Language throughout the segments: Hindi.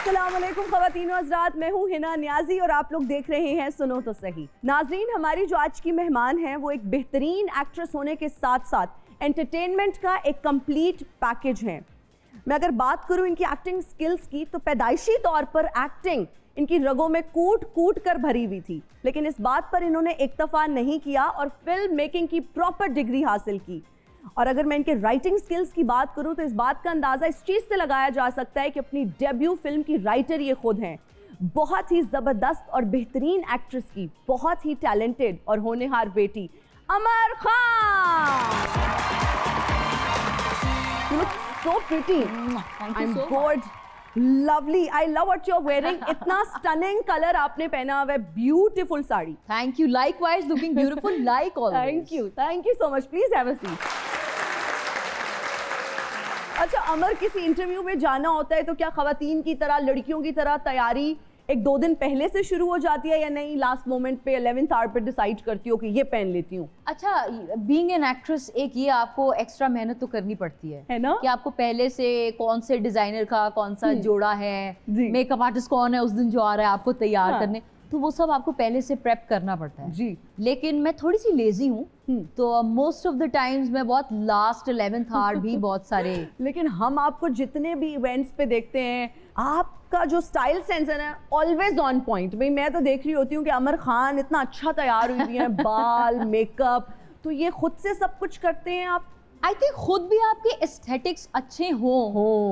अस्सलाम वालेकुम ख़वातीन व हज़रात, मैं हूँ हिना नियाज़ी और आप लोग देख रहे हैं सुनो तो सही। नाज़रीन, हमारी जो आज की मेहमान हैं वो एक बेहतरीन एक्ट्रेस होने के साथ साथ एंटरटेनमेंट का एक कंप्लीट पैकेज हैं। मैं अगर बात करूँ इनकी एक्टिंग स्किल्स की तो पैदाइशी तौर पर एक्टिंग इनकी रगों में कूट कूट कर भरी हुई थी, लेकिन इस बात पर इन्होंने इक्तफा नहीं किया और फिल्म मेकिंग की प्रॉपर डिग्री हासिल की। और अगर मैं इनके राइटिंग स्किल्स की बात करूं तो इस बात का अंदाज़ा इस चीज़ से लगाया जा सकता है कि अपनी डेब्यू फिल्म की राइटर ये खुद हैं। बहुत ही ज़बरदस्त और बेहतरीन एक्ट्रेस की बहुत ही टैलेंटेड और होनहार बेटी अमर Khan. You look so pretty. I'm bored. Lovely. I love what you're wearing. इतना stunning color आपने पहना हुआ है, beautiful sari. Thank you. Likewise, looking beautiful like always. Thank you. Thank you so much. Please have a seat. अच्छा अमर, किसी इंटरव्यू में जाना होता है तो क्या ख़वातीन की तरह, लड़कियों की तरह तैयारी एक दो दिन पहले से शुरू हो जाती है या नहीं लास्ट मोमेंट पे 11th आवर पे डिसाइड करती हो कि ये पहन लेती हूँ? अच्छा, बीइंग एन एक्ट्रेस एक ये आपको एक्स्ट्रा मेहनत तो करनी पड़ती है ना, कि आपको पहले से कौन से डिजाइनर का कौन सा जोड़ा है, मेकअप आर्टिस्ट कौन है उस दिन जो आ रहा है आपको तैयार करने, तो वो सब आपको पहले से प्रेप करना पड़ता है जी। लेकिन मैं थोड़ी सी लेजी हूँ तो मोस्ट ऑफ द टाइम्स मैं बहुत लास्ट 11th आवर भी बहुत सारे लेकिन हम आपको जितने भी इवेंट्स पे देखते हैं आपका जो स्टाइल सेंस है ना ऑलवेज ऑन पॉइंट। भाई मैं तो देख रही होती हूँ कि अमर खान इतना अच्छा तैयार हुई है, बाल मेकअप, तो ये खुद से सब कुछ करते हैं आप? आई थिंक खुद भी आपके एस्थेटिक्स अच्छे हो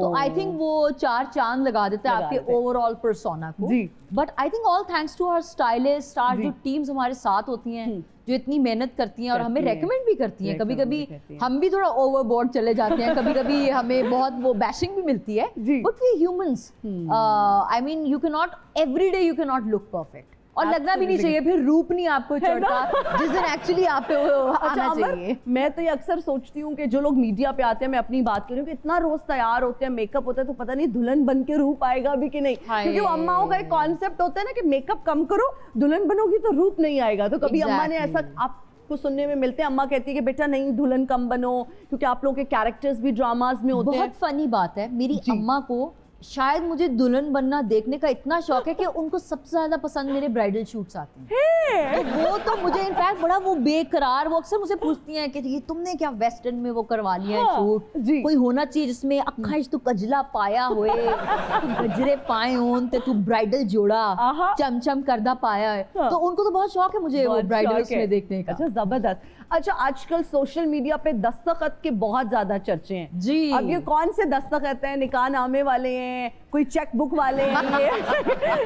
तो आई थिंक वो चार चांद लगा देते हैं आपके ओवरऑल पर्सोना को। But I think all thanks to our stylist, our जो टीम्स हमारे साथ होती हैं जो इतनी मेहनत करती हैं और हमें रेकमेंड भी करती हैं। कभी कभी हम भी थोड़ा ओवरबोर्ड चले जाते हैं, कभी कभी हमें बहुत वो बैशिंग भी मिलती है, but we humans, I mean you can not every day, you can not look perfect और लगना भी नहीं चाहिए, फिर रूप नहीं आपको चढ़ता जिस दिन एक्चुअली आप पे आना चाहिए। मैं तो ये अक्सर सोचती हूँ कि जो लोग मीडिया पे आते हैं, मैं अपनी बात करूँ कि इतना रोज तैयार होते हैं, मेकअप होता है, तो पता नहीं दुल्हन बन के रूप आएगा भी कि नहीं, क्योंकि वो अम्माओं का एक कॉन्सेप्ट होता है ना कि मेकअप कम करो, दुल्हन बनोगी तो रूप नहीं आएगा। तो कभी अम्मा ने ऐसा आपको सुनने में मिलते हैं, अम्मा कहती है कि बेटा नहीं दुल्हन कम बनो, क्योंकि आप लोगों के कैरेक्टर्स भी ड्रामाज में होते हैं। बहुत फनी बात है, मेरी अम्मा को शायद मुझे दुल्हन बनना देखने का इतना शौक है कि उनको सबसे ज्यादा पसंद मेरे ब्राइडल शूट्स आते हैं। तो वो तो मुझे इनफैक्ट बड़ा वो बेकरार, वो अक्सर मुझे पूछती हैं कि ये तुमने क्या वेस्टर्न में वो करवा लिया है शूट, कोई होना चाहिए जिसमें अखाइश तू कजला पाया हुए, तू गजरे पाए होन ते तू ब्राइडल जोड़ा चमचम करदा पाया है, तो उनको तो बहुत शौक है मुझे वो ब्राइडल्स में देखने का। अच्छा जबरदस्त। अच्छा आजकल सोशल मीडिया पे दस्तखत के बहुत ज्यादा चर्चे हैं जी। अब ये कौन से दस्तखत हैं? निकाह नामे वाले हैं, कोई चेक बुक वाले हैं?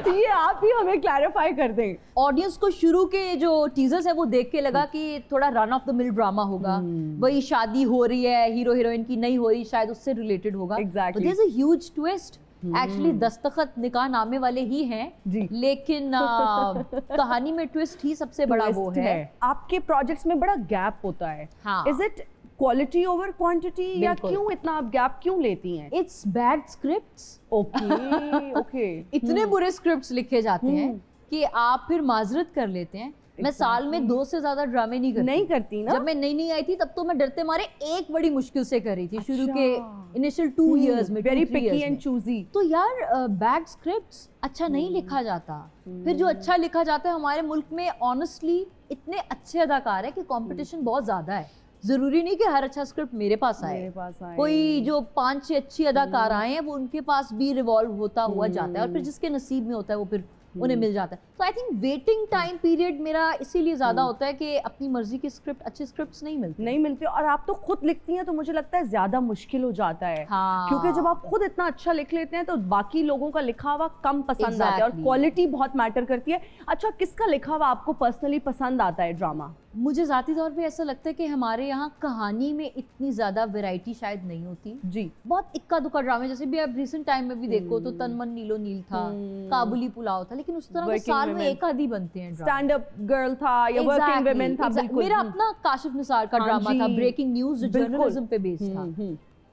ये आप ही हमें क्लैरिफाई कर दें। ऑडियंस को शुरू के जो टीजर्स है वो देख के लगा कि थोड़ा run of the mill drama होगा, वही शादी हो रही है, हीरो हीरोइन की नहीं हो रही, शायद उससे रिलेटेड होगा। Exactly. There is a huge twist. Actually दस्तखत निकाह नामे वाले ही हैं, लेकिन कहानी में ट्विस्ट ही सबसे बड़ा वो है। आपके प्रोजेक्ट्स में बड़ा गैप होता है, is it quality over quantity या क्यों इतना आप गैप क्यों लेती हैं? It's bad scripts. ओके इतने बुरे स्क्रिप्ट्स लिखे जाते हैं कि आप फिर माजरत कर लेते हैं। मैं साल में 2 से ज्यादा ड्रामे नहीं करती ना। जब मैं नई आई थी तब तो मैं डरते मारे एक बड़ी मुश्किल से करी थी। शुरू के इनिशियल 2 इयर्स में, वेरी पिकी एंड चूजी। तो यार बैड स्क्रिप्ट्स अच्छा नहीं लिखा जाता। फिर जो अच्छा लिखा जाता है हमारे मुल्क में ऑनेस्टली इतने अच्छे अदाकार है कि कंपटीशन बहुत ज्यादा है। जरूरी नहीं कि हर अच्छा स्क्रिप्ट मेरे पास आए। कोई जो 5-6 अच्छी अदाकार आए हैं वो उनके पास भी रिवॉल्व होता हुआ जाता है और फिर जिसके नसीब में होता है वो फिर उन्हें मिल जाता है। तो I think waiting time period मेरा इसीलिए ज्यादा होता है कि अपनी मर्जी की स्क्रिप्ट, अच्छे स्क्रिप्ट्स नहीं मिलते। और आप तो खुद लिखती हैं तो मुझे लगता है ज्यादा मुश्किल हो जाता है। क्योंकि जब आप खुद इतना अच्छा लिख लेते हैं तो बाकी लोगों का लिखा हुआ कम पसंद आता है और क्वालिटी बहुत मैटर करती है। अच्छा किसका लिखा हुआ आपको पर्सनली पसंद आता है ड्रामा? मुझे ज़ाती तौर पे ऐसा लगता है कि हमारे यहाँ कहानी में इतनी ज़्यादा वैरायटी शायद नहीं होती जी। बहुत इक्का दुक्का ड्रामे, जैसे भी आप रिसेंट टाइम में भी देखो तो तन मन नीलो नील था, काबुली पुलाव था, लेकिन उस तरह साल में एक आधी बनते हैं। स्टैंड अप गर्ल था या वर्किंग वुमेन था। मेरा अपना काशिफ निसार का ड्रामा था, ब्रेकिंग न्यूज, जर्नलिज्म पे बेस्ड था।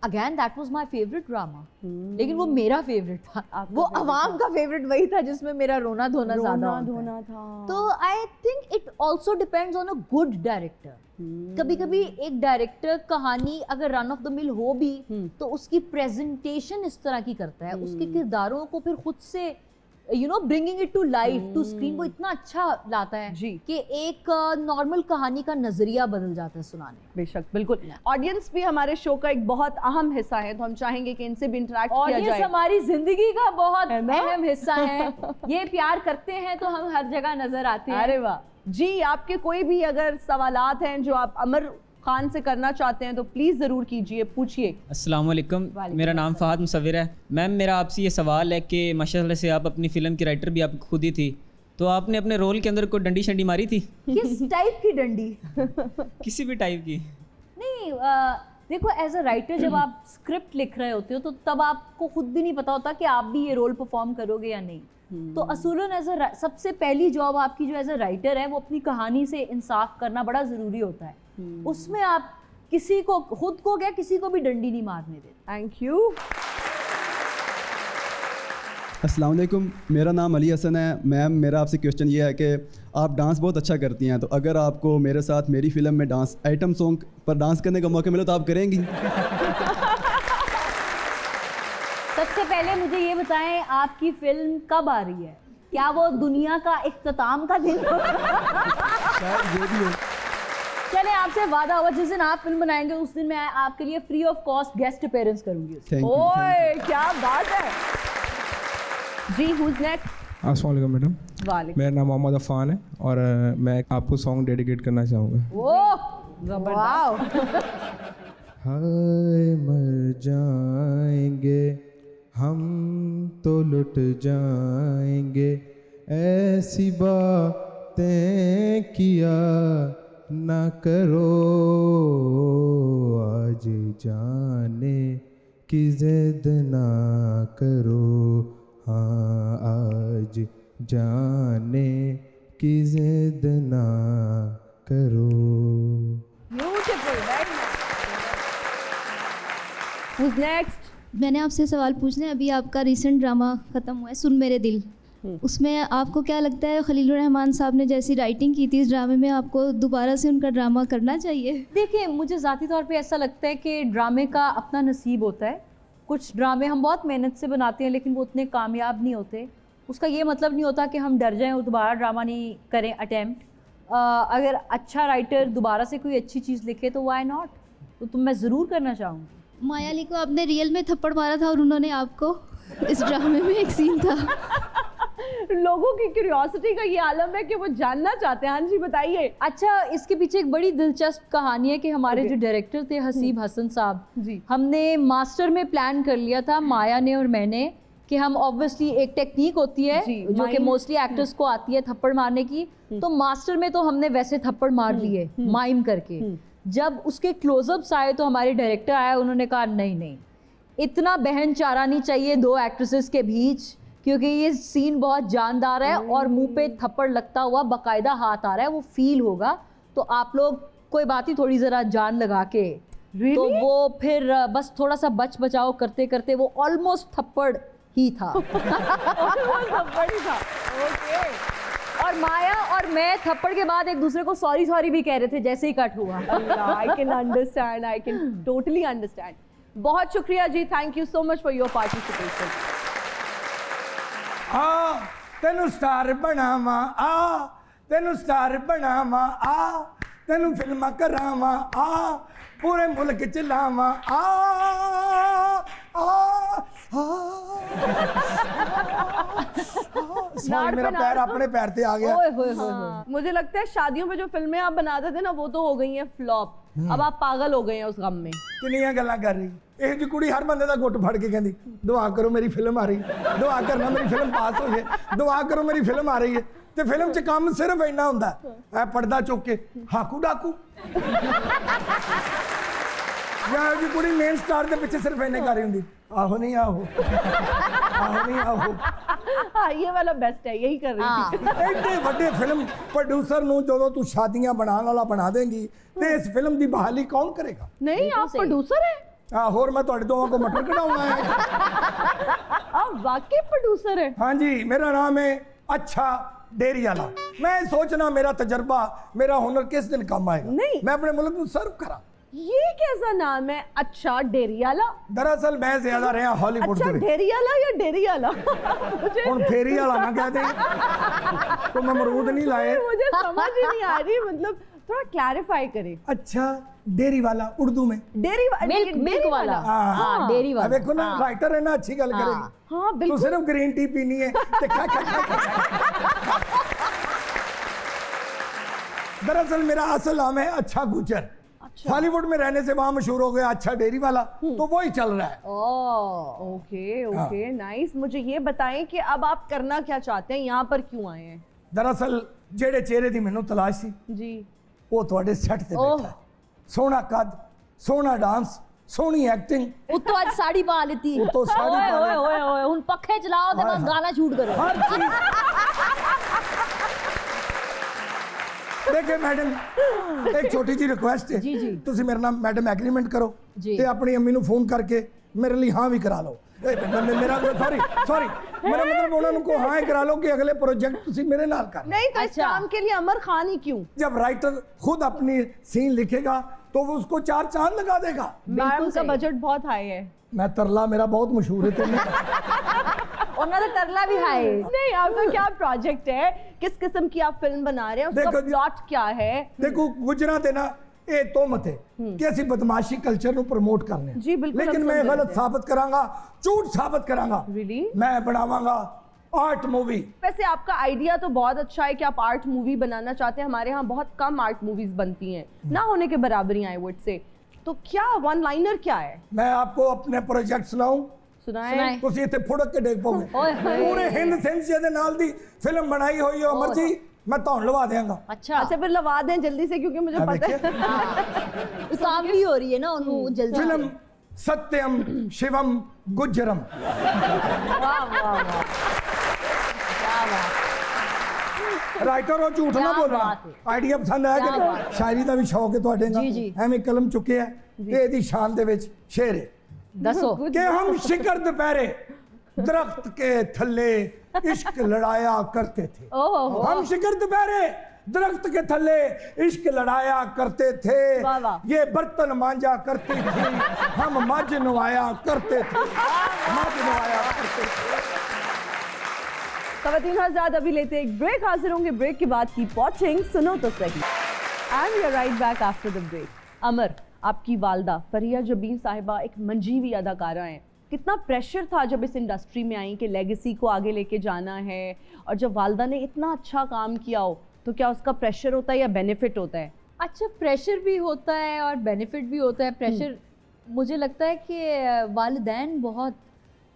Again that was my favourite drama, लेकिन वो मेरा फेवरेट था, वो अवाम का फेवरेट वही था जिसमें मेरा रोना धोना ज्यादा था। तो I think it also depends on a good director. कभी कभी एक डायरेक्टर कहानी अगर रन ऑफ द मिल हो भी तो उसकी प्रेजेंटेशन इस तरह की करता है, उसके किरदारों को फिर खुद से bringing it to life to screen वो इतना अच्छा लाता है जी कि एक नॉर्मल कहानी का नजरिया बदल जाता है सुनाने। बेशक, बिल्कुल। ऑडियंस भी हमारे शो का एक बहुत अहम हिस्सा है, तो हम चाहेंगे कि इनसे भी इंटरेक्ट किया जाए। हमारी जिंदगी का बहुत अहम हिस्सा है, ये प्यार करते हैं तो हम हर जगह नजर आते हैं। अरे वाह जी, आपके कोई भी अगर सवालात हैं जो आप अमर खान से करना चाहते हैं तो प्लीज़ ज़रूर कीजिए, पूछिए। अस्सलाम वालेकुम, मेरा नाम फ़हद मुसव्विर है। मैम मेरा आपसे ये सवाल है कि माशाल्लाह से आप अपनी फ़िल्म की राइटर भी आप खुद ही थी, तो आपने अपने रोल के अंदर कोई डंडी शंडी मारी थी? किस टाइप की डंडी? किसी भी टाइप की? नहीं, देखो एज अ राइटर जब आप स्क्रिप्ट लिख रहे होते हो तो तब आपको खुद भी नहीं पता होता कि आप भी ये रोल परफॉर्म करोगे या नहीं। तो असूलन एज अ सबसे पहली जॉब आपकी जो एज अ राइटर है वो अपनी कहानी से इंसाफ करना बड़ा ज़रूरी होता है। उसमें आप किसी को, खुद को क्या किसी को भी डंडी नहीं मारने देते। Thank you. अस्सलाम वालेकुम, मेरा नाम अली हसन है। मैम मेरा आपसे क्वेश्चन ये है कि आप डांस बहुत अच्छा करती हैं, तो अगर आपको मेरे साथ मेरी फिल्म में डांस आइटम सॉन्ग पर डांस करने का मौका मिले तो आप करेंगी? सबसे पहले मुझे ये बताएं आपकी फिल्म कब आ रही है? क्या वो दुनिया का इख्तिताम का दिन? चले आपसे वादा हुआ जिस दिन आप फिल्म बनाएंगे उस दिन मैं आपके लिए free of cost guest appearance करूंगी। ओए क्या बात है जी। Who's next? अस्सलाम वालेकुम मैडम। वालेकुम। मेरा नाम मोहम्मद अफ़ान है और मैं आपको सॉन्ग डेडिकेट करना चाहूँगा। Oh wow. हाय मर जाएंगे हम तो लुट जाएंगे, ऐसी बातें किया ना करो, आज जाने की जिद ना करो, हाँ आज जाने की जिद ना करो। Beautiful, very nice. Who's next? मैंने आपसे सवाल पूछना है, अभी आपका रिसेंट ड्रामा ख़त्म हुआ है सुन मेरे दिल, उसमें आपको क्या लगता है खलीलुर रहमान साहब ने जैसी राइटिंग की थी इस ड्रामे में आपको दोबारा से उनका ड्रामा करना चाहिए? देखिए मुझे ज़ाती तौर पे ऐसा लगता है कि ड्रामे का अपना नसीब होता है। कुछ ड्रामे हम बहुत मेहनत से बनाते हैं लेकिन वो उतने कामयाब नहीं होते। उसका ये मतलब नहीं होता कि हम डर जाएं और दोबारा ड्रामा नहीं करें अटैम्प्ट। अगर अच्छा राइटर दोबारा से कोई अच्छी चीज़ लिखे तो वाई नॉट, तो मैं ज़रूर करना चाहूँगी। माया अली को आपने रियल में थप्पड़ मारा था और उन्होंने आपको? इस ड्रामे में एक सीन था। लोगों की क्यूरियोसिटी का ये आलम है कि वो जानना चाहते हैं। हाँ जी बताइए। अच्छा, इसके पीछे एक बड़ी दिलचस्प कहानी है कि हमारे जो डायरेक्टर थे हसीब हसन साहब जी, हमने मास्टर में प्लान कर लिया था माया ने और मैंने कि हम ऑब्वियसली एक टेक्निक होती है जो कि मोस्टली एक्टर्स को आती है थप्पड़ मारने की, तो मास्टर में तो हमने वैसे थप्पड़ मार लिए माइम करके। जब उसके क्लोजअप्स आए तो हमारे डायरेक्टर आए, उन्होंने कहा नहीं नहीं इतना बहन चारा नहीं चाहिए दो एक्ट्रेसेस के बीच, क्योंकि ये सीन बहुत जानदार है और मुंह पे थप्पड़ लगता हुआ बाकायदा हाथ आ रहा है, वो फील होगा, तो आप लोग कोई बात ही थोड़ी ज़रा जान लगा के। तो वो फिर बस थोड़ा सा बच बचाओ करते करते वो ऑलमोस्ट थप्पड़ ही था। थप्पड़ ही था। ओके। और माया और मैं थप्पड़ के बाद एक दूसरे को सॉरी सॉरी भी कह रहे थे जैसे ही कट हुआ। I can understand, I can totally understand. बहुत शुक्रिया जी, thank you so much for your participation. आ तेनू स्टार बनावा, आ तेनू स्टार बनावा, आ तेनू फिल्म करावा, आ पूरे मुल्क च लावा, मेरा पैर अपने पैर पे आ गया। मुझे लगता है शादियों में जो फिल्में आप बनाते थे ना वो तो हो गई हैं फ्लॉप, अब आप पागल हो गए हैं उस गम में। किनियां गल्लां कर रही ਇਹ ਜੀ ਕੁੜੀ ਹਰ ਬੰਦੇ ਦਾ ਗੁੱਟ ਫੜ ਕੇ ਕਹਿੰਦੀ ਦੁਆ ਕਰੋ ਮੇਰੀ ਫਿਲਮ ਆ ਰਹੀ, ਦੁਆ ਕਰਨਾ ਮੇਰੀ ਫਿਲਮ ਪਾਸ ਹੋ ਜਾਏ, ਦੁਆ ਕਰੋ ਮੇਰੀ ਫਿਲਮ ਆ ਰਹੀ ਹੈ। ਤੇ ਫਿਲਮ 'ਚ ਕੰਮ ਸਿਰਫ ਇੰਨਾ ਹੁੰਦਾ ਐ ਪਰਦਾ ਚੁੱਕ ਕੇ ਹਾਕੂ ਡਾਕੂ ਜਾਂ ਜੀ ਕੁੜੀ ਮੇਨ ਸਟਾਰ ਦੇ ਪਿੱਛੇ ਸਿਰਫ ਇੰਨੇ ਕਰ ਰਹੀ ਹੁੰਦੀ ਆਹੋ ਨਹੀਂ ਆਹੋ ਆਹੋ ਨਹੀਂ ਆਹੋ। हाँ ये वाला बेस्ट है, यही कर रही थी। ਐਡੇ ਵੱਡੇ ਫਿਲਮ प्रोड्यूसर ਨੂੰ ਜਦੋਂ ਤੂੰ ਸ਼ਾਦੀਆਂ ਬਣਾਉਣ ਵਾਲਾ ਬਣਾ ਦੇਂਗੀ ਤੇ ਇਸ ਫਿਲਮ ਦੀ ਬਹਾਲੀ ਕੌਣ ਕਰੇਗਾ? नहीं आप प्रोड्यूसर हैं? ਹੋਰ मैं ਤੁਹਾਡੇ ਦੋਵਾਂ को मटर कढ़ाऊंगा है आप वाकई प्रोड्यूसर है। हाँ जी, मेरा नाम है अच्छा डेरी वाला। मैं सोचना मेरा तजर्बा, मेरा हुनर किस दिन काम आएगा। नहीं। मैं अपने मुल्क को सर्व करा। ये कैसा नाम है, अच्छा डेरियाला? दरअसल मैं ज्यादा रहा हॉलीवुड अच्छा ਦੇ ਵਿੱਚ। डेरियाला या डेरियाला? ਹੁਣ फेरी वाला ना कह दे तो मैं अमरूद नहीं लाए। मुझे समझ ही नहीं आ रही, मतलब थोड़ा क्लैरिफाई करें। अच्छा डेरी वाला उर्दू में। डेरी मिल्क वाला, हाँ डेरी वाला। देखो ना राइटर है ना, अच्छी गल करेगी। हाँ तू बिल्कुल। सिर्फ ग्रीन टी पीनी है ते खा खा खा खा। दरअसल मेरा असल नाम है अच्छा गुजर। हॉलीवुड में रहने से वहां मशहूर हो गया अच्छा डेरी वाला, तो वही चल रहा है। Okay okay nice. मुझे ये बताएं कि अब आप करना क्या चाहते हैं, यहाँ पर क्यों आए हैं? दरअसल जेड़े चेहरे दी मैनू तलाश सी जी वो थोड़े सेट ते बैठा है। सोहना कद, सोहना डांस, सोहनी एक्टिंग। उत्तो आज साड़ी पा लेती है। उत्तो साड़ी पा ओए ले। ओए ओए हुन पखे चलाओ ते बस गाना शूट करो। हर चीज देखिए मैडम, एक छोटी जी रिक्वेस्ट है। जी, जी। ਤੁਸੀਂ ਮੇਰੇ ਨਾਲ ਮੈਡਮ ਐਗਰੀਮੈਂਟ ਕਰੋ ਜੀ। ਤੇ ਆਪਣੀ ਅੰਮੀ ਨੂੰ ਫੋਨ ਕਰਕੇ ਮੇਰੇ ਲਈ ਹਾਂ ਵੀ ਕਰਾ ਲਓ। ਮੇਰਾ ਸੌਰੀ मेरा मतलब उन्होंने को हाँ ही करा लो कि अगले प्रोजेक्ट तुसी मेरे नाल कर। नहीं तो इस अच्छा। काम के लिए अमर खान ही क्यों? जब राइटर खुद अपनी सीन लिखेगा तो वो उसको 4 चांद लगा देगा। मैम का बजट बहुत हाई है। मैं तरला मेरा बहुत मशहूर है तेरे ਉਹਨਾਂ ਦਾ ਤਰਲਾ भी हाय। नहीं आपका क्या प्रोजेक्ट है, किस किस्म की आप फिल्म बना रहे हैं, उसका देखो जी- प्लॉट क्या है? देखो गुजरा देना ये तोहमत है कि ਅਸੀਂ बदमाशी कल्चर ਨੂੰ प्रमोट करने जी, बिल्कुल, लेकिन हम मैं समझ गलत रहे हैं। साबित करांगा, झूठ साबित करांगा। Really? मैं बनावांगा आर्ट मूवी। वैसे आपका आइडिया तो बहुत अच्छा है कि आप आर्ट मूवी बनाना चाहते हैं। हमारे यहाँ बहुत कम आर्ट मूवीज बनती हैं, ना होने के बराबरी आई वुड से। तो क्या वन लाइनर क्या है, मैं आपको अपने प्रोजेक्ट सुनाऊं, सुनाएं। ਤੁਸੀਂ ਇੱਥੇ ਫੁੜਕ ਕੇ ਡੇਗ ਪੋਗੇ। ਓਏ ਹੋਏ। ਪੂਰੇ ਹਿੰਦ ਸਿੰਧ ਜਿਹਦੇ ਨਾਲ ਦੀ ਫਿਲਮ ਬਣਾਈ ਹੋਈ ਹੈ ਅਮਰ ਜੀ, मैं ਤੁਹਾਨੂੰ ਲਵਾ ਦੇਵਾਂਗਾ। अच्छा अच्छा फिर लगा दें जल्दी से, क्योंकि मुझे हाँ, पता है काम भी हो रही है ना उन्होंने जल्दी। फिल्म सत्यम शिवम गुजरम। वाह वाह वाह क्या बात। ਰਾਈਟਰ ਉਹ ਝੂਠ ਨਾ ਕਿਆ ਬੋਲਣਾ। ਬਾਤ ਹੈ। ਆਈਡੀਆ ਪਸੰਦ ਆਇਆ ਕਿਆ ਕਿ ਬਾਤ ਨਹੀਂ? ਸ਼ਾਇਰੀ ਦਾ ਵੀ ਸ਼ੌਕ ਹੈ ਤੁਹਾਡੇ ਨਾਲ। ਜੀ, ਜੀ। ਐਵੇਂ ਕਲਮ ਚੁੱਕੇ ਹੈ ਤੇ ਇਹਦੀ ਸ਼ਾਨ ਦੇ ਵਿੱਚ ਸ਼ੇਰ ਹੈ दसो कि हम शिकर दोपहरे दरख्त के थल्ले इश्क लड़ाया करते थे। ओहो। हम शिकर दोपहरे दरख्त के थल्ले इश्क लड़ाया करते थे। वाह, वाह। ये बर्तन मांजा करती थी, हम मज नुआया करते थे। मज नुआया करते थे। ख़वातीन हज़रात अभी लेते हैं एक ब्रेक, हाजिर होंगे ब्रेक के बाद। कीप वॉचिंग, सुनो तो सही। And we are right back after the break. Amar, आपकी वालदा फरिया जबीन साहिबा एक मंजीवी अदाकारा हैं। कितना प्रेशर था जब इस इंडस्ट्री में आई कि लेगेसी को आगे लेके जाना है, और जब वालदा ने इतना अच्छा काम किया हो तो क्या उसका प्रेशर होता है या बेनिफिट होता है? अच्छा प्रेशर भी होता है और बेनिफिट भी होता है। प्रेशर मुझे लगता है कि वालिदैन बहुत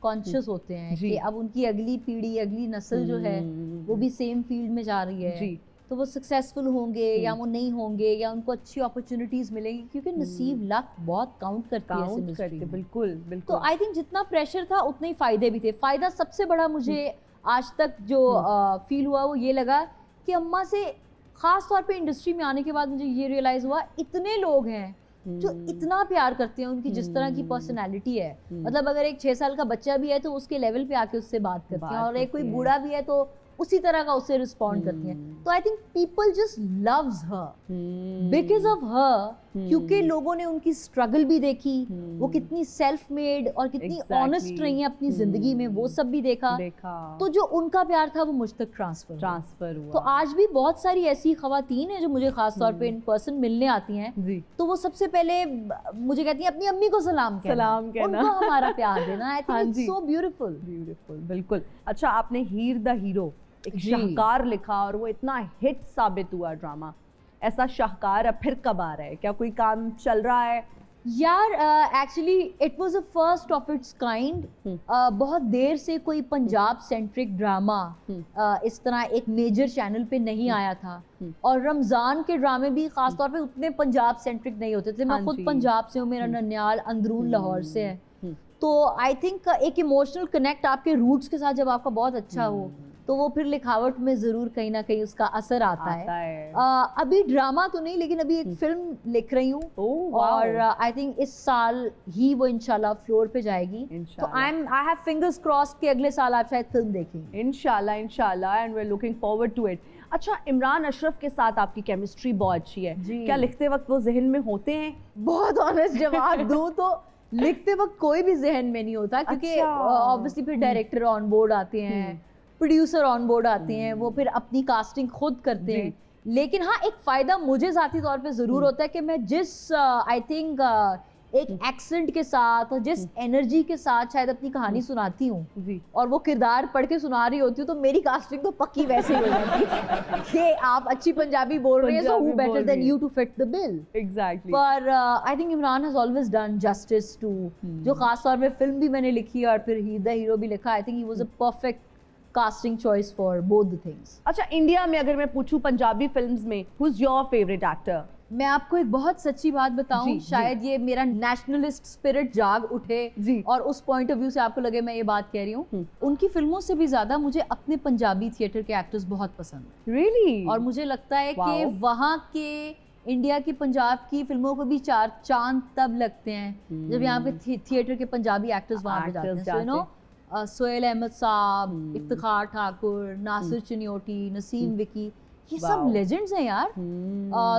कॉन्शियस होते हैं जी। कि अब उनकी अगली पीढ़ी, अगली नस्ल जो है वो भी सेम फील्ड में जा रही है। जी। तो वो सक्सेसफुल होंगे या वो नहीं होंगे, या उनको अच्छी अपॉर्चुनिटीज़ मिलेंगी, क्योंकि नसीब लक बहुत काउंट करती है इस काउंट इंडस्ट्री करके, में। बिल्कुल तो बिल्कुल। आई थिंक जितना प्रेशर था उतने ही फ़ायदे भी थे। फ़ायदा सबसे बड़ा मुझे आज तक जो फील हुआ वो ये लगा कि अम्मा से ख़ास तौर पे इंडस्ट्री में आने के बाद मुझे ये रियलाइज़ हुआ इतने लोग हैं जो इतना प्यार करते हैं उनकी जिस तरह की पर्सनैलिटी है। मतलब अगर एक 6 साल का बच्चा भी है तो उसके लेवल पे आके उससे बात करते हैं, और एक कोई बूढ़ा भी है तो उसी तरह का उससे रिस्पॉन्ड करती हैं। तो I think people just loves her because of her, क्योंकि लोगों ने उनकी स्ट्रगल भी देखी, वो कितनी सेल्फ मेड और कितनी Exactly. ऑनेस्ट रही हैं अपनी जिंदगी में, वो सब भी देखा। तो जो उनका प्यार था वो मुझ तक ट्रांसफर हुआ। तो आज भी बहुत सारी ऐसी खवातीन हैं जो मुझे खास तौर पे इन पर्सन मिलने आती हैं, जी। तो वो सबसे पहले मुझे कहती हैं अपनी अम्मी को सलाम कहना, उनको हमारा प्यार देना। आई हाँ थिंक जी। It's so beautiful. ब्यूटीफुल, बिल्कुल। अच्छा, आपने हीर द हीरो एक जी। शाहकार लिखा और वो इतना हिट साबित हुआ ड्रामा। ऐसा शाहकार अब फिर कब आ रहा है? क्या कोई काम चल रहा है? यार actually it was a first of its kind. बहुत देर से कोई पंजाब सेंट्रिक ड्रामा इस तरह एक मेजर चैनल पे नहीं आया था, और रमज़ान के ड्रामे भी ख़ास तौर पे उतने पंजाब सेंट्रिक नहीं होते थे। मैं हाँ खुद जी। पंजाब से हूँ, मेरा ननियाल अंदरून लाहौर से है। तो आई थिंक एक इमोशनल कनेक्ट आपके रूट्स के साथ जब आपका बहुत अच्छा हो तो वो फिर लिखावट में ज़रूर कहीं ना कहीं उसका असर आता है। अभी ड्रामा तो नहीं, लेकिन अभी एक फिल्म लिख रही हूँ और आई थिंक इस साल ही वो इंशाल्लाह फ्लोर पे जाएगी। तो आई हैव फिंगर्स क्रॉस्ड कि अगले साल आप शायद फिल्म देखेंगे। इंशाल्लाह and we are looking forward to it. अच्छा, इमरान अशरफ के साथ आपकी केमिस्ट्री बहुत अच्छी है, क्या लिखते वक्त वो जहन में होते हैं? बहुत ऑनेस्ट जवाब दूं तो लिखते वक्त कोई भी जहन में नहीं होता, क्योंकि ऑब्वियसली फिर डायरेक्टर ऑन बोर्ड आते हैं, प्रोड्यूसर ऑन बोर्ड आते हैं, वो फिर अपनी कास्टिंग खुद करते हैं। लेकिन हाँ, एक फ़ायदा मुझे ज़ाती तौर पे ज़रूर होता है कि मैं जिस आई थिंक एक एक्सेंट के साथ और जिस एनर्जी के साथ शायद अपनी कहानी सुनाती हूँ और वो किरदार पढ़ के सुना रही होती हूँ, तो मेरी कास्टिंग तो पक्की वैसे ही हो जाती है कि आप अच्छी पंजाबी बोल रही हैं, so who better than you to fit the bill. Exactly. पर I think Imran has always done justice to जो खास तौर पे फिल्म भी मैंने लिखी और फिर ही द हीरो भी लिखा, I think he was a perfect casting choice for both the things. अच्छा, इंडिया में अगर मैं पूछूं पंजाबी फिल्म्स में who's your favorite actor? मैं आपको एक बहुत सच्ची बात बताऊं, शायद ये मेरा नेशनलिस्ट स्पिरिट जाग उठे और उस पॉइंट ऑफ व्यू से आपको लगे मैं ये बात कह रही हूँ, उनकी फिल्मों से भी ज्यादा मुझे अपने पंजाबी थिएटर के एक्टर्स बहुत पसंद हैं। Really? और मुझे लगता है कि वहाँ के इंडिया की पंजाब की फिल्मों को भी 4 चांद तब लगते हैं जब यहाँ के थिएटर के पंजाबी एक्टर्स वहाँ पे जाते हैं। यू नो, सोहेल अहमद साहब, इफ्तिखार ठाकुर, नासिर चिन्योटी, नसीम विकी, ये सब लेजेंड्स हैं यार।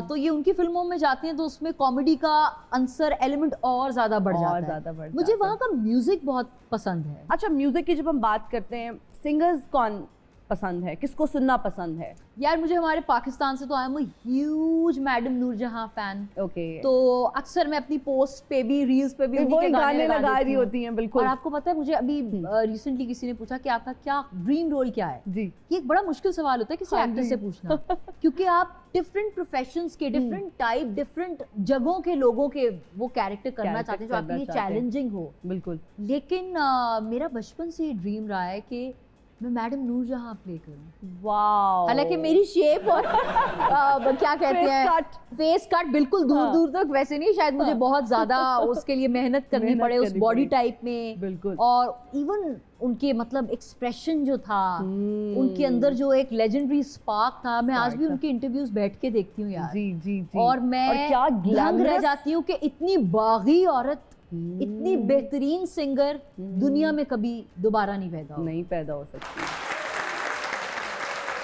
तो ये उनकी फिल्मों में जाते हैं तो उसमें कॉमेडी का आंसर एलिमेंट और ज्यादा बढ़ जाता है। मुझे वहाँ का म्यूजिक बहुत पसंद है। अच्छा, म्यूजिक की जब हम बात करते हैं, सिंगर्स कौन पसंद है, किसको सुनना पसंद है? यार मुझे हमारे पाकिस्तान से तो I am a huge madam Noorjahan fan. Okay. तो अक्सर मैं अपनी पोस्ट पे भी, रील्स पे भी वो उन्हीं के गाने लगा रही होती हैं। बिल्कुल। और आपको पता है, मुझे अभी रिसेंटली किसी ने पूछा कि आपका क्या ड्रीम रोल क्या है जी। ये एक बड़ा मुश्किल सवाल होता है किसी एक्टर से पूछना क्योंकि आप डिफरेंट प्रोफेशंस के डिफरेंट टाइप, डिफरेंट जगहों के लोगों के वो कैरेक्टर करना चाहते हैं जो आपके लिए चैलेंजिंग हो। बिल्कुल। लेकिन मेरा बचपन से ये ड्रीम रहा है कि मैं मैडम नूरजहां प्ले करूं। वाओ। हालांकि मेरी शेप और क्या कहते हैं फेस कट बिल्कुल दूर तक वैसे नहीं, शायद मुझे बहुत ज्यादा उसके लिए मेहनत करनी पड़े उस बॉडी टाइप में। बिल्कुल। और इवन उनके मतलब एक्सप्रेशन जो था, उनके अंदर जो एक लेजेंडरी स्पार्क था, मैं आज भी उनके इंटरव्यूज बैठ के देखती हूँ यार। जी जी जी। और मैं क्या दंग रह जाती हूँ कि इतनी बागी औरत, इतनी बेहतरीन सिंगर दुनिया में कभी दोबारा नहीं पैदा हो सकती।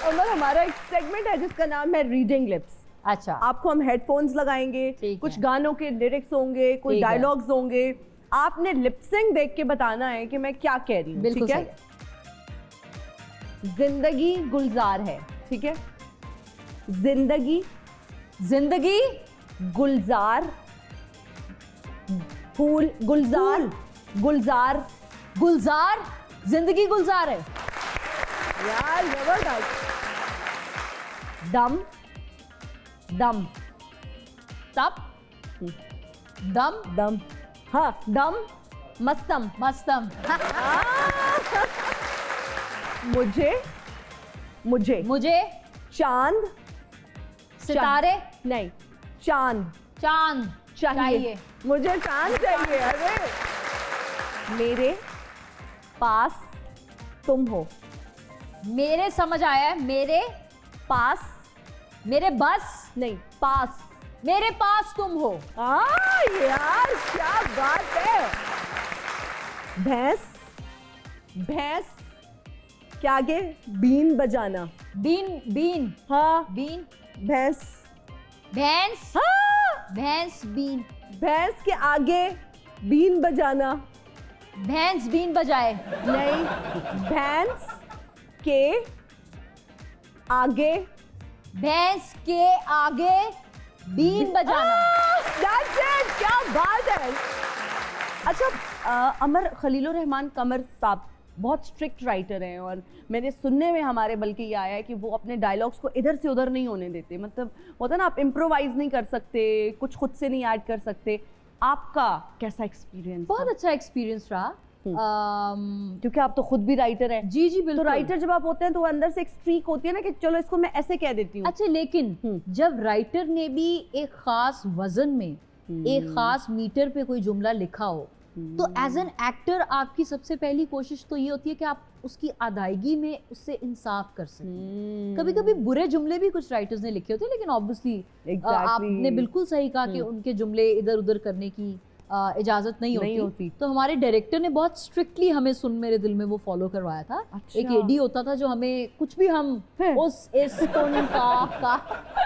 अमर, हमारा एक सेगमेंट है जिसका नाम है रीडिंग लिप्स। अच्छा। आपको हम हेडफोन्स लगाएंगे, कुछ गानों के लिरिक्स होंगे, कोई डायलॉग्स होंगे, आपने लिपसिंग देख के बताना है कि मैं क्या कह रही हूँ। ठीक है? जिंदगी गुलजार है, ठीक है? जिंदगी गुलजार, फूल गुलजार, गुलजार, जिंदगी गुलजार है यार, जबरदस्त। दम दम, हाँ, दम मस्तम मुझे चांद, सितारे नहीं, चांद चाहिए। मुझे चांद चाहिए। अरे, मेरे पास तुम हो। मेरे समझ आया, मेरे पास, मेरे बस नहीं, पास, मेरे पास तुम हो। यार क्या बात है। भैंस क्या आगे? बीन बजाना। बीन हाँ, बीन भैंस बीन, भैंस के आगे बीन बजाना। भैंस बीन बजाए। नहीं, भैंस के आगे, भैंस के आगे बीन बजाना। That's it! क्या बात है। अच्छा, अमर खलीलुर रहमान कमर साहब बहुत स्ट्रिक्ट राइटर हैं और मेरे सुनने में हमारे बल्कि ये आया है कि वो अपने डायलॉग्स को इधर से उधर नहीं होने देते। मतलब होता है ना, आप इम्प्रोवाइज नहीं कर सकते, कुछ खुद से नहीं ऐड कर सकते। आपका कैसा एक्सपीरियंस? बहुत अच्छा एक्सपीरियंस रहा, क्योंकि आप तो खुद भी राइटर हैं। जी बिल्कुल। तो राइटर जब आप होते हैं तो अंदर से एक स्ट्रीक होती है ना कि चलो इसको मैं ऐसे कह देती हूँ। अच्छा, लेकिन जब राइटर ने भी एक खास वजन में, एक खास मीटर पे कोई जुमला लिखा हो, तो एज एन एक्टर आपकी सबसे पहली कोशिश तो ये होती है कि आप उसकी अदायगी में उससे इंसाफ कर सकें। कभी कभी बुरे जुमले भी कुछ राइटर्स ने लिखे होते हैं, लेकिन ऑब्वियसली आपने बिल्कुल सही कहा कि उनके जुमले इधर उधर करने की इजाजत नहीं होती। तो हमारे डायरेक्टर ने बहुत स्ट्रिक्टली हमें सुन मेरे दिल में वो फॉलो करवाया था। अच्छा। एक एडी होता था जो हमें कुछ भी हम उस इस टोन का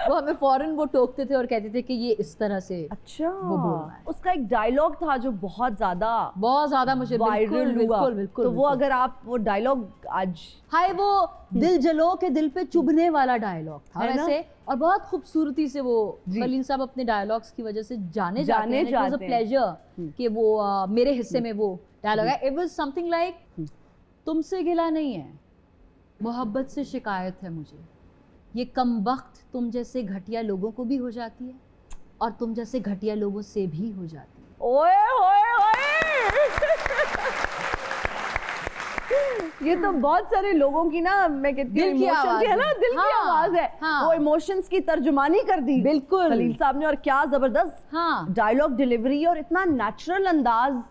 वो हमें फौरन वो टोकते थे और कहते थे कि ये इस तरह से अच्छा वो बोलना है। उसका एक डायलॉग था जो बहुत ज्यादा मुझे वायरल हुआ। तो वो अगर आप वो डायलॉग आज हाय वो दिल जलो के दिल पे चुभने वाला डायलॉग था है ना? वैसे, और बहुत खूबसूरती से वो खलील साहब अपने डायलॉग्स की वजह से जाने जाते हैं। इट वाज अ प्लेजर कि वो मेरे हिस्से में वो डायलॉग है। इट वाज समथिंग लाइक तुमसे गिला नहीं है, मोहब्बत से शिकायत है मुझे, ये कमबख्त तुम जैसे घटिया लोगों को भी हो जाती है और तुम जैसे घटिया लोगों से भी हो जाती है। ओए ओए ओए ये तो बहुत सारे लोगों की ना, मैं कहती हूँ दिल की emotions आवाज है ना, है। दिल की हाँ, आवाज है। हाँ। वो इमोशंस की तर्जुमानी कर दी बिल्कुल। खलील साहब ने, और क्या जबरदस्त हाँ डायलॉग डिलीवरी और इतना नेचुरल अंदाज।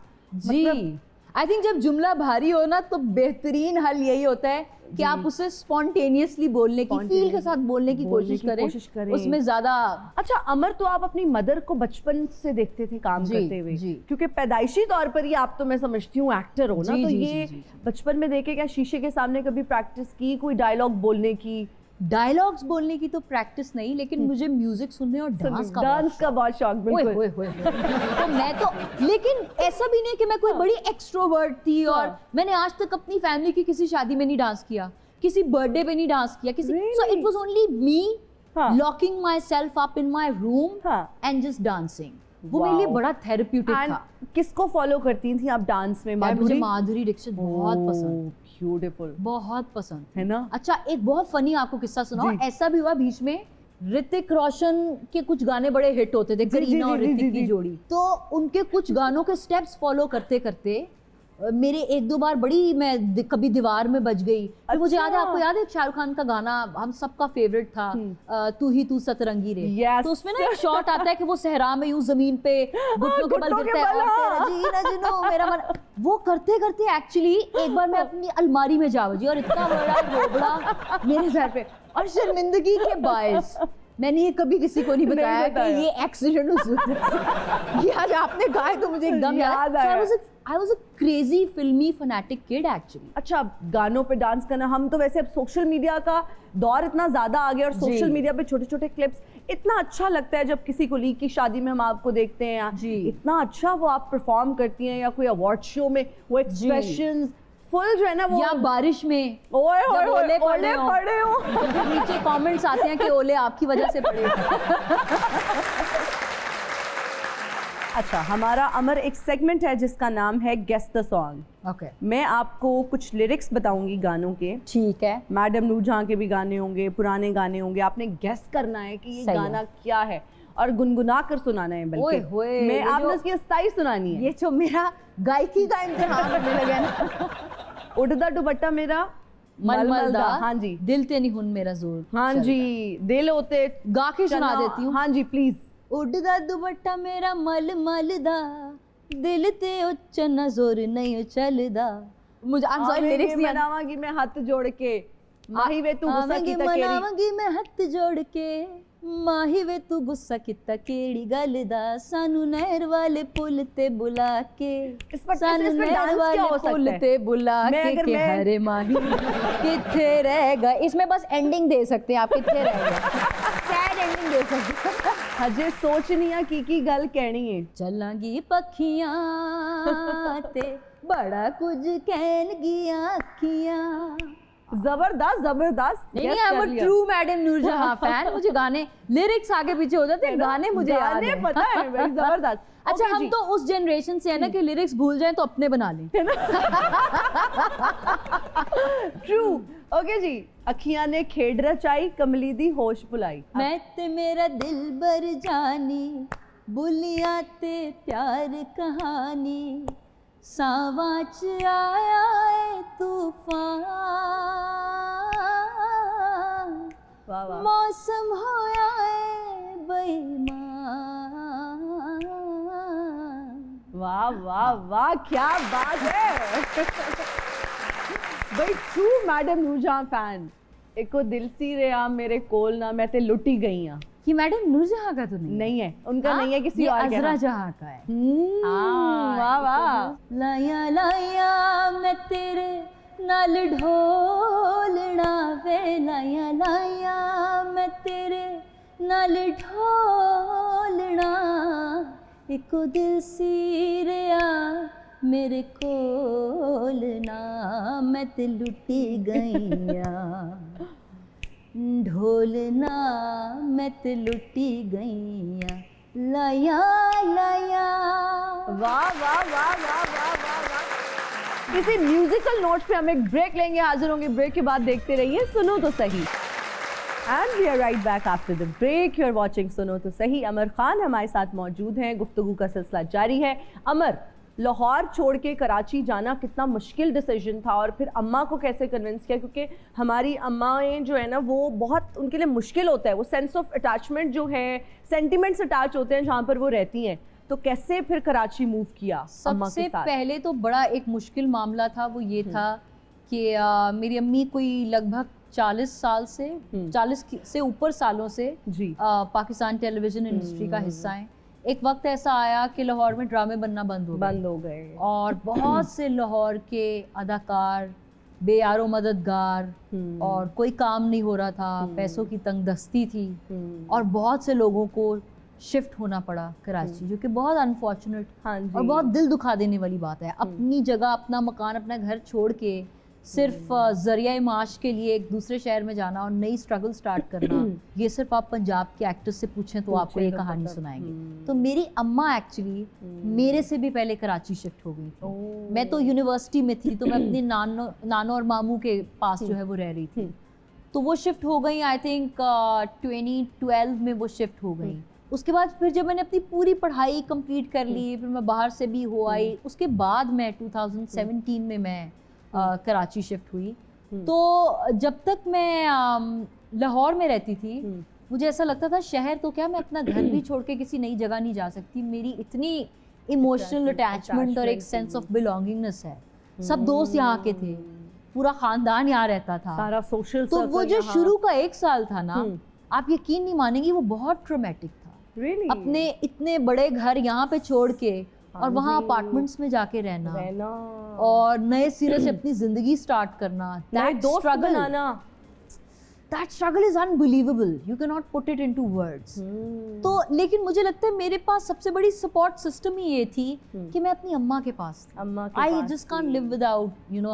जी आई थिंक जब जुमला भारी हो ना तो बेहतरीन हल यही होता है कि आप उसे स्पॉन्टेनियसली बोलने की, फील के साथ बोलने की कोशिश करें। उसमें ज्यादा। अच्छा अमर, तो आप अपनी मदर को बचपन से देखते थे काम जी, करते हुए, जी। क्योंकि पैदाइशी तौर पर ही आप, तो मैं समझती हूँ एक्टर हो ना, जी, तो जी, ये जी, जी। बचपन में देखे क्या शीशे के सामने कभी प्रैक्टिस की कोई डायलॉग बोलने की? डायलॉग्स बोलने की तो प्रैक्टिस नहीं, लेकिन मुझे म्यूजिक सुनने और डांस का बहुत शौक। ओए बिल्कुल होए होए तो मैं तो, लेकिन ऐसा भी नहीं कि मैं कोई बड़ी एक्सट्रोवर्ट थी और मैंने आज तक अपनी फैमिली की किसी शादी में नहीं डांस किया, किसी बर्थडे पे नहीं डांस किया, किसी so it was only me locking my self up in my room and just dancing. वो मेरे लिए बड़ा थेरेप्यूटिक था। किसको फॉलो करती थी आप डांस में? मुझे माधुरी दीक्षित बहुत पसंद, ब्यूटीफुल, बहुत पसंद है ना? अच्छा एक बहुत फनी आपको किस्सा सुनाओ। ऐसा भी हुआ बीच में, ऋतिक रोशन के कुछ गाने बड़े हिट होते थे, करीना और ऋतिक की जोड़ी, तो उनके कुछ गानों के स्टेप्स फॉलो करते करते मेरे एक दो बार बड़ी मैं कभी दीवार में बज गई। फिर मुझे याद है, आपको याद है शाहरुख खान का गाना हम सबका फेवरेट था, तू ही तू सतरंगी रे। Yes. तो उसमें ना एक शॉट आता है कि वो सहरा में यूं जमीन पे घुटनों के बल गिरते हैं और तेरा जीना जुनून मेरा मन, वो करते करते एक्चुअली एक बार मैं अपनी अलमारी में जा बजी और इतना बड़ा रोबड़ा मेरे सर पे, और शर्मिंदगी के बायस मैंने ये कभी किसी को नहीं बताया कि ये एक्सीडेंट हुआ। ये आज आपने कहा तो मुझे एकदम याद आया। I was a crazy filmy fanatic kid actually. अच्छा गानों पे डांस करना, हम तो वैसे अब सोशल मीडिया का दौर इतना ज्यादा आ गया और सोशल मीडिया पे छोटे छोटे क्लिप्स इतना अच्छा लगता है जब किसी कोलीग की शादी में हम आपको देखते हैं जी। इतना अच्छा वो आप परफॉर्म करती हैं, या कोई अवार्ड शो में वो एक्सप्रेशंस फुल जो है ना, वो या बारिश में ओए जब ओले ओले पड़े हो तो नीचे कमेंट्स आते हैं कि ओले आपकी वजह से पड़े। अच्छा हमारा अमर एक सेगमेंट है जिसका नाम है गेस द सॉन्ग। ओके मैं आपको कुछ लिरिक्स बताऊंगी गानों के, ठीक है। मैडम नूरजहां के भी गाने होंगे, पुराने गाने होंगे, आपने गेस करना है कि ये गाना क्या है और गुनगुना कर सुनाना है। बल्कि मैं आपने उसकी स्थाई सुनानी है। ये जो मेरा गायकी का इम्तिहान होने लगा ना। उड़दा दुपट्टा मेरा मलमलदा, हाँ जी, दिल ते नहीं हुन मेरा जोर, हाँ जी, दिल होते गा के सुना देती हूँ। हाँ जी प्लीज। उड़दा दुपट्टा मेरा मलमलदा, दिल ते उच्चना जोर नहीं चलदा। मुझे आई एम सॉरी लिरिक्स नहीं मनावांगी मैं हाथ जोड़ के, माही वे तू गुस्सा की तकेड़ी, मनावांगी मैं हाथ जोड़ के, माही वे तू गुस्सा किता केड़ी गल दा, सानू नहर वाले पुल ते बुला के, सानू नहर वाले पुल ते बुला के हरे माही किथे रह गए। इसमें बस एंडिंग दे सकते हैं आप, किथे रह गए, सैड एंडिंग दे सकते हैं। हजे सोचनिया की गल कहनी है। चलांगी पखियां ते बड़ा कुछ कहन गिया अखियां। जबरदस्त जबरदस्त। नहीं I am a true madam Noorjahan fan. मुझे गाने लिरिक्स आगे पीछे हो जाते हैं, गाने मुझे याद है, पता है भाई, जबरदस्त। अच्छा हम तो उस जनरेशन से है ना कि लिरिक्स भूल जाएं तो अपने बना लें। ट्रू। ओके जी, अखियां ने खेड रचाई, कमली दी होश भुलाई। मैं ते मेरा दिल बर जानी, बुलिया ते प्यार कहानी, सावां च आया है तूफान, मौसम होया है बेईमान। वाह वाह वाह, क्या बात है। भाई ट्रू मैडम नूरजहां फैन, एको दिल सी रहा मेरे कोल ना, मैं ते लुटी गई हां। ये मैडम नूरजहां का तो नहीं है, उनका नहीं है, किसी ये और का अजरा है। जहां का है। वाह वाह। लाया लाया मैं तेरे नाल ढोलना वे, लाया लाया मैं तेरे नाल ढोलना, इको दिल सी रहा मेरे कोल ना, मैं ते लुटी गईया ढोलना, मैं ते लुटी गईया, लाया लाया। वाह वाह वाह वाह वाह वाह वाह। किसी म्यूजिकल नोट पे हम एक ब्रेक लेंगे, हाजिर होंगे ब्रेक के बाद, देखते रहिए सुनो तो सही। And we are right back after the break, you are watching सुनो तो सही। अमर खान हमारे साथ मौजूद हैं, गुफ्तगू का सिलसिला जारी है। अमर, लाहौर छोड़ के कराची जाना कितना मुश्किल डिसीजन था, और फिर अम्मा को कैसे कन्विंस किया, क्योंकि हमारी अम्माएं जो है ना वो बहुत, उनके लिए मुश्किल होता है, वो सेंस ऑफ अटैचमेंट जो है, सेंटिमेंट्स अटैच होते हैं जहाँ पर वो रहती हैं, तो कैसे फिर कराची मूव किया अम्मा के सबसे साथ? पहले तो बड़ा एक मुश्किल मामला था, वो ये था कि मेरी अम्मी कोई लगभग 40 साल से 40 से ऊपर सालों से जी पाकिस्तान टेलीविज़न इंडस्ट्री का हिस्सा हैं। एक वक्त ऐसा आया कि लाहौर में ड्रामे बनना बंद हो गए और बहुत से लाहौर के अदाकार बेयारो मददगार, और कोई काम नहीं हो रहा था, पैसों की तंगदस्ती थी, और बहुत से लोगों को शिफ्ट होना पड़ा कराची, जो कि बहुत अनफॉर्चुनेट हाँ जी। और बहुत दिल दुखा देने वाली बात है। अपनी जगह, अपना मकान, अपना घर छोड़ के सिर्फ जरिया माश के लिए एक दूसरे शहर में जाना और नई स्ट्रगल स्टार्ट करना, ये सिर्फ आप पंजाब के एक्टर्स से पूछें तो आपको ये कहानी सुनाएंगे। तो मेरी अम्मा एक्चुअली मेरे से भी पहले कराची शिफ्ट हो गई थी। मैं तो यूनिवर्सिटी में थी, तो मैं अपने नानो और मामू के पास जो है वो रह रही थी, तो वो शिफ्ट हो गई। आई थिंक 2012 में वो शिफ्ट हो गई। उसके बाद फिर जब मैंने अपनी पूरी पढ़ाई कंप्लीट कर ली, फिर मैं बाहर से भी हो आई, उसके बाद मैं 2017 में मैं कराची शिफ्ट हुई। तो जब तक मैं लाहौर में रहती थी, मुझे ऐसा लगता था शहर तो क्या, मैं अपना घर भी छोड़ के किसी नई जगह नहीं जा सकती। मेरी इतनी इमोशनल अटैचमेंट और एक सेंस ऑफ बिलोंगिंगनेस है। सब दोस्त यहाँ के थे, पूरा खानदान यहाँ रहता था, सारा सोशल तो वो जो शुरू का 1 साल था ना, आप यकीन नहीं मानेंगी, वो बहुत ट्रॉमेटिक था। Really? अपने इतने बड़े घर यहाँ पे छोड़ के और वहाँ अपार्टमेंट्स में जाके रहना और नए सिरे से अपनी जिंदगी स्टार्ट करना, नए दोस्त बनाना, that struggle is unbelievable, you cannot put it into words। तो लेकिन मुझे लगता है मेरे पास सबसे बड़ी सपोर्ट सिस्टम ही ये थी कि मैं अपनी अम्मा के पास थी। I just can't live without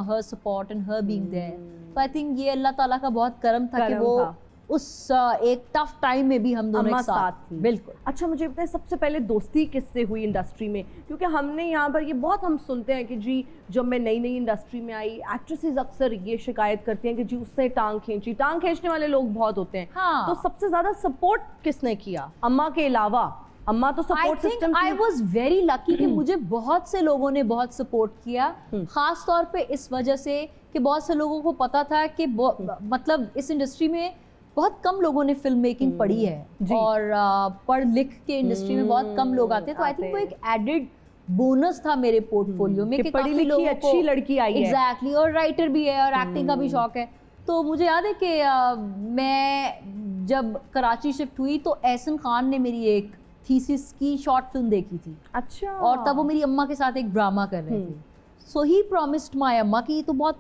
her support and her being there। तो I think ये अल्लाह ताला का बहुत करम था कि वो उस एक टफ टाइम में भी हम दोनों एक साथ थी। बिल्कुल। अच्छा, मुझे बताएं सबसे पहले दोस्ती किससे हुई इंडस्ट्री में? क्योंकि हमने यहाँ पर ये बहुत हम सुनते हैं कि जी जब मैं नई नई इंडस्ट्री में आई, एक्ट्रेसेस अक्सर ये शिकायत करती हैं कि जी उससे टांग खींचने वाले लोग बहुत होते हैं। हाँ। तो सबसे ज्यादा सपोर्ट किसने किया अम्मा के अलावा? अम्मा तो सपोर्ट सिस्टम थी। आई वाज वेरी लकी कि मुझे बहुत से लोगों ने बहुत सपोर्ट किया, खास तौर पे इस वजह से कि बहुत से लोगों को पता था कि मतलब इस इंडस्ट्री में बहुत कम लोगों ने फिल्म मेकिंग पढ़ी है और पढ़ लिख के इंडस्ट्री में बहुत कम लोग आते हैं। तो आई थिंक वो एक एडेड बोनस था मेरे पोर्टफोलियो में कि पढ़ी लिखी अच्छी लड़की आई है। एग्जैक्टली, और राइटर भी है और एक्टिंग का भी शौक है। तो मुझे याद है कि मैं जब कराची शिफ्ट हुई तो एहसन खान ने मेरी एक थीसिस की शॉर्ट फिल्म देखी थी। अच्छा। और तब वो मेरी अम्मा के साथ एक ड्रामा कर रहे थे। सो ही प्रॉमिस्ड माय अम्मा कि तो बहुत